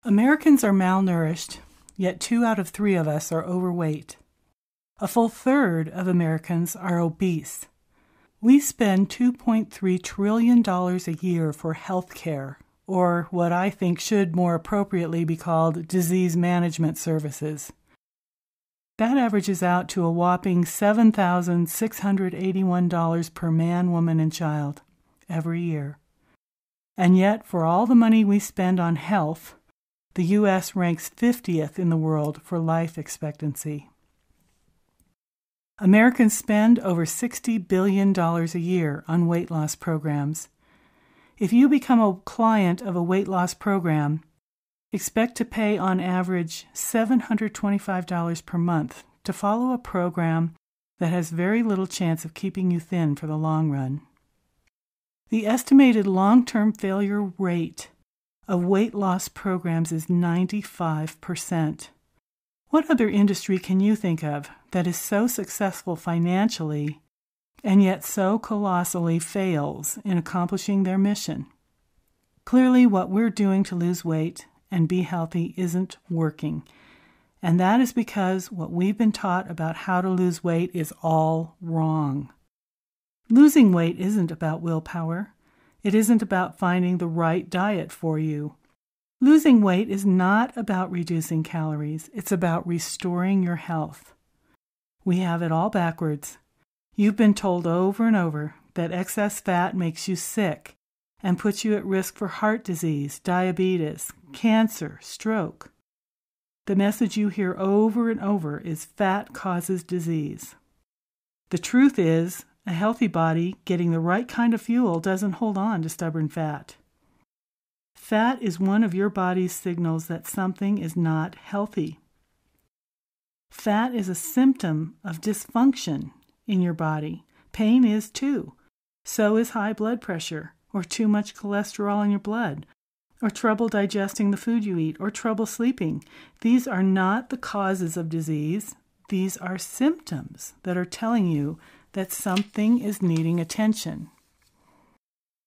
Americans are malnourished, yet 2 out of 3 of us are overweight. A full third of Americans are obese. We spend $2.3 trillion a year for health care, or what I think should more appropriately be called disease management services. That averages out to a whopping $7,681 per man, woman, and child every year. And yet, for all the money we spend on health, the U.S. ranks 50th in the world for life expectancy. Americans spend over $60 billion a year on weight loss programs. If you become a client of a weight loss program, expect to pay on average $725 per month to follow a program that has very little chance of keeping you thin for the long run. The estimated long-term failure rate of weight loss programs is 95%. What other industry can you think of that is so successful financially and yet so colossally fails in accomplishing their mission? Clearly, what we're doing to lose weight and be healthy isn't working, and that is because what we've been taught about how to lose weight is all wrong. Losing weight isn't about willpower. It isn't about finding the right diet for you. Losing weight is not about reducing calories. It's about restoring your health. We have it all backwards. You've been told over and over that excess fat makes you sick and puts you at risk for heart disease, diabetes, cancer, stroke. The message you hear over and over is fat causes disease. The truth is, a healthy body getting the right kind of fuel doesn't hold on to stubborn fat. Fat is one of your body's signals that something is not healthy. Fat is a symptom of dysfunction in your body. Pain is too. So is high blood pressure, or too much cholesterol in your blood, or trouble digesting the food you eat, or trouble sleeping. These are not the causes of disease. These are symptoms that are telling you that something is needing attention.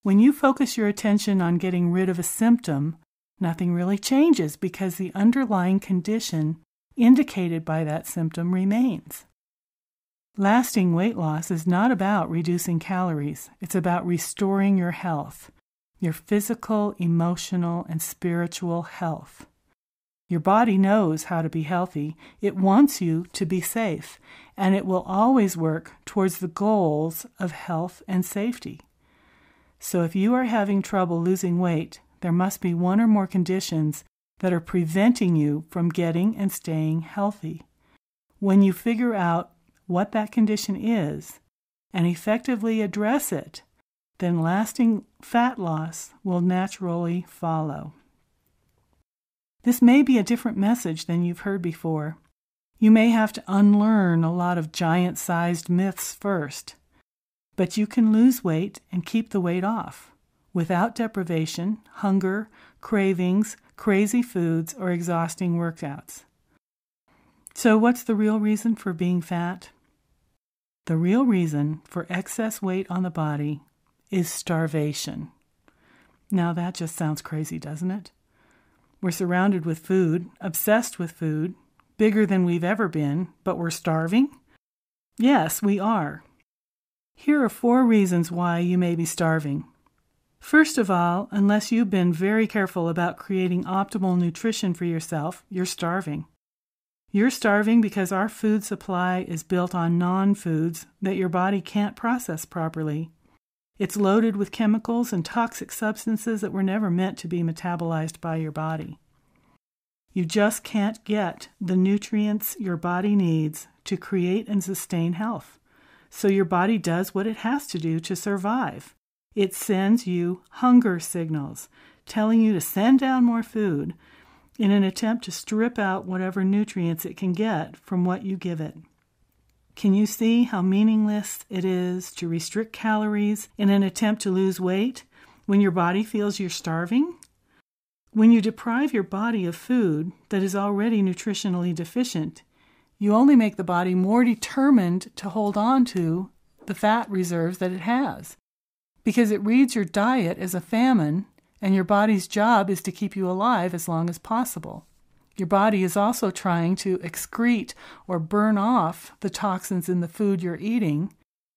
When you focus your attention on getting rid of a symptom, nothing really changes because the underlying condition indicated by that symptom remains. Lasting weight loss is not about reducing calories. It's about restoring your health, your physical, emotional, and spiritual health. Your body knows how to be healthy. It wants you to be safe, and it will always work towards the goals of health and safety. So if you are having trouble losing weight, there must be one or more conditions that are preventing you from getting and staying healthy. When you figure out what that condition is and effectively address it, then lasting fat loss will naturally follow. This may be a different message than you've heard before. You may have to unlearn a lot of giant-sized myths first, but you can lose weight and keep the weight off without deprivation, hunger, cravings, crazy foods, or exhausting workouts. So what's the real reason for being fat? The real reason for excess weight on the body is starvation. Now that just sounds crazy, doesn't it? We're surrounded with food, obsessed with food, bigger than we've ever been, but we're starving? Yes, we are. Here are 4 reasons why you may be starving. First of all, unless you've been very careful about creating optimal nutrition for yourself, you're starving. You're starving because our food supply is built on non-foods that your body can't process properly. It's loaded with chemicals and toxic substances that were never meant to be metabolized by your body. You just can't get the nutrients your body needs to create and sustain health. So your body does what it has to do to survive. It sends you hunger signals, telling you to send down more food in an attempt to strip out whatever nutrients it can get from what you give it. Can you see how meaningless it is to restrict calories in an attempt to lose weight when your body feels you're starving? When you deprive your body of food that is already nutritionally deficient, you only make the body more determined to hold on to the fat reserves that it has, because it reads your diet as a famine and your body's job is to keep you alive as long as possible. Your body is also trying to excrete or burn off the toxins in the food you're eating,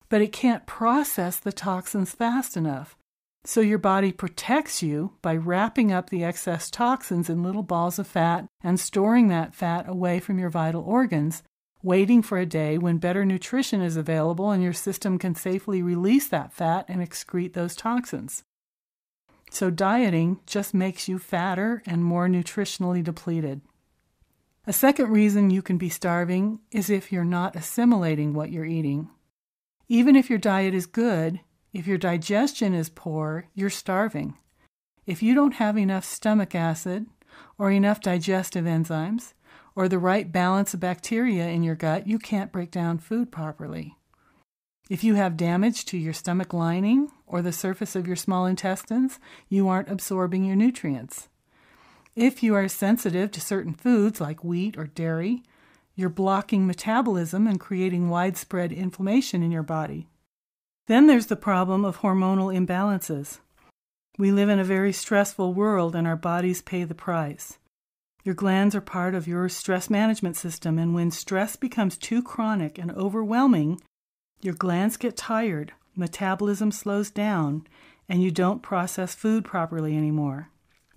but it can't process the toxins fast enough. So your body protects you by wrapping up the excess toxins in little balls of fat and storing that fat away from your vital organs, waiting for a day when better nutrition is available and your system can safely release that fat and excrete those toxins. So dieting just makes you fatter and more nutritionally depleted. A second reason you can be starving is if you're not assimilating what you're eating. Even if your diet is good, if your digestion is poor, you're starving. If you don't have enough stomach acid, or enough digestive enzymes, or the right balance of bacteria in your gut, you can't break down food properly. If you have damage to your stomach lining or the surface of your small intestines, you aren't absorbing your nutrients. If you are sensitive to certain foods like wheat or dairy, you're blocking metabolism and creating widespread inflammation in your body. Then there's the problem of hormonal imbalances. We live in a very stressful world and our bodies pay the price. Your glands are part of your stress management system, and when stress becomes too chronic and overwhelming, your glands get tired, metabolism slows down, and you don't process food properly anymore.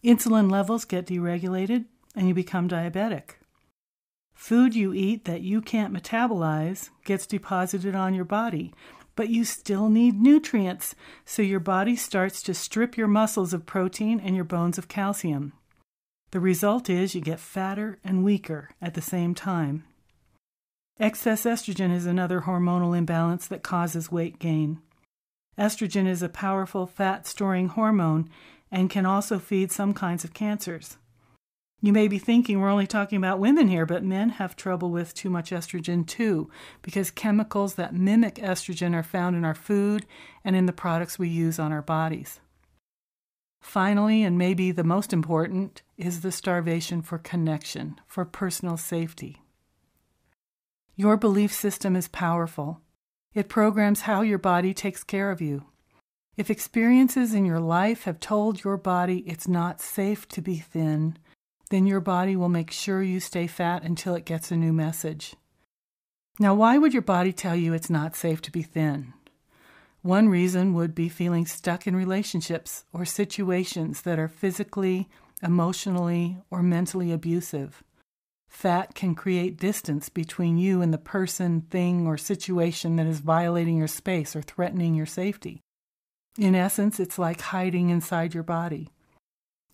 Insulin levels get deregulated, and you become diabetic. Food you eat that you can't metabolize gets deposited on your body, but you still need nutrients, so your body starts to strip your muscles of protein and your bones of calcium. The result is you get fatter and weaker at the same time. Excess estrogen is another hormonal imbalance that causes weight gain. Estrogen is a powerful fat-storing hormone and can also feed some kinds of cancers. You may be thinking we're only talking about women here, but men have trouble with too much estrogen too, because chemicals that mimic estrogen are found in our food and in the products we use on our bodies. Finally, and maybe the most important, is the starvation for connection, for personal safety. Your belief system is powerful. It programs how your body takes care of you. If experiences in your life have told your body it's not safe to be thin, then your body will make sure you stay fat until it gets a new message. Now, why would your body tell you it's not safe to be thin? One reason would be feeling stuck in relationships or situations that are physically, emotionally, or mentally abusive. Fat can create distance between you and the person, thing, or situation that is violating your space or threatening your safety. In essence, it's like hiding inside your body.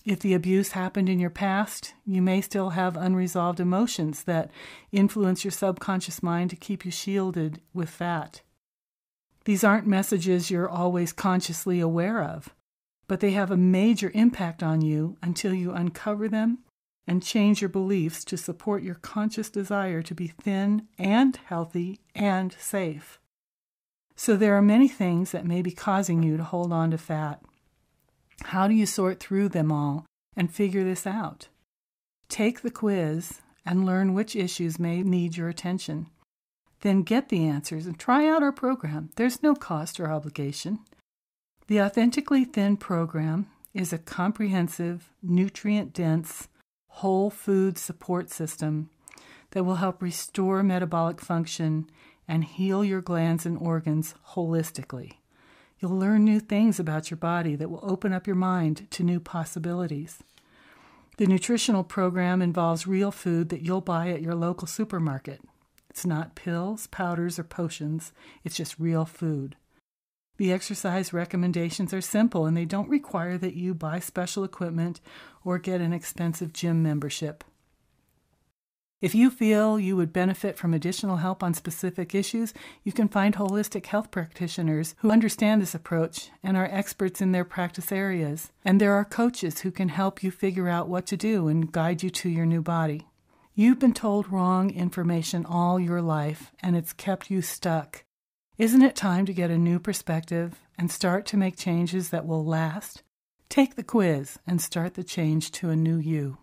If the abuse happened in your past, you may still have unresolved emotions that influence your subconscious mind to keep you shielded with fat. These aren't messages you're always consciously aware of, but they have a major impact on you until you uncover them and change your beliefs to support your conscious desire to be thin and healthy and safe. So there are many things that may be causing you to hold on to fat. How do you sort through them all and figure this out? Take the quiz and learn which issues may need your attention. Then get the answers and try out our program. There's no cost or obligation. The Authentically Thin program is a comprehensive, nutrient-dense, whole food support system that will help restore metabolic function and heal your glands and organs holistically. You'll learn new things about your body that will open up your mind to new possibilities. The nutritional program involves real food that you'll buy at your local supermarket. It's not pills, powders, or potions. It's just real food. The exercise recommendations are simple, and they don't require that you buy special equipment or get an expensive gym membership. If you feel you would benefit from additional help on specific issues, you can find holistic health practitioners who understand this approach and are experts in their practice areas. And there are coaches who can help you figure out what to do and guide you to your new body. You've been told wrong information all your life, and it's kept you stuck. Isn't it time to get a new perspective and start to make changes that will last? Take the quiz and start the change to a new you.